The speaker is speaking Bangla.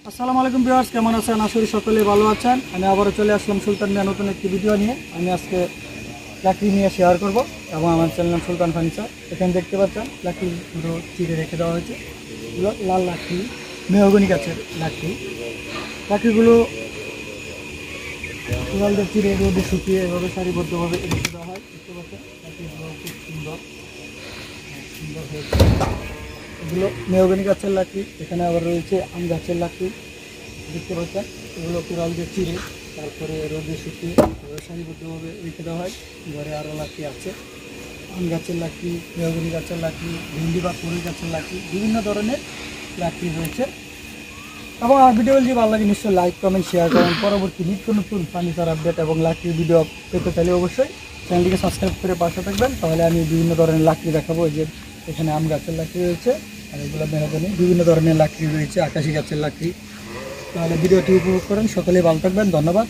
আসসালামু আলাইকুম ভিউয়ার্স, কেমন আছেন? আশা করি সকলে ভালো আছেন। আমি আবারও চলে আসলাম সুলতান মিয়া নতুন একটি ভিডিও নিয়ে। আমি আজকে লাকড়ি নিয়ে শেয়ার করব এবং আমার চ্যানেল নাম সুলতান ফার্নিচার। এখানে দেখতে পাচ্ছেন লাকড়িগুলো চিড়ে রেখে দেওয়া হয়েছে। এগুলো লাল লাকড়ি, মেহগনি গাছের লাকড়ি। লাকড়িগুলো কুড়ালদের চিড়ে রোদে শুকিয়ে এভাবে সারিবদ্ধভাবে রেখে দেওয়া হয়। দেখতে পাচ্ছেন লাকড়িগুলো খুব সুন্দর সুন্দর হয়েছে। এগুলো মেহগনি গাছের লাকড়ি। এখানে আবার রয়েছে আম গাছের লাকড়ি, দেখতে পাচ্ছেন। এগুলো কুড়াল দিয়ে চিড়ে তারপরে রোদে শুকিয়ে সারিবদ্ধভাবে রেখে দেওয়া হয়। ঘরে আরও লাকড়ি আছে, আম গাছের লাকড়ি, মেহগনি গাছের লাকড়ি, ভেন্ডি বা কুড়ি গাছের লাকড়ি, বিভিন্ন ধরনের লাকড়ি রয়েছে। এবং আমার ভিডিও যদি ভালো লাগে নিশ্চয়ই লাইক কমেন্ট শেয়ার করেন। পরবর্তী নিত্য নতুন ফার্নিচার আপডেট এবং লাকড়ির ভিডিও পেতে চাইলে অবশ্যই চ্যানেলটিকে সাবস্ক্রাইব করে পাশে থাকবেন। তাহলে আমি বিভিন্ন ধরনের লাকড়ি দেখাবো। এই যে এখানে আম গাছের লাকড়ি রয়েছে, আর এগুলো মেহগনি, বিভিন্ন ধরনের লাকড়ি রয়েছে, আকাশি গাছের লাকড়ি। তাহলে ভিডিওটি উপভোগ করেন। সকলেই ভালো থাকবেন। ধন্যবাদ।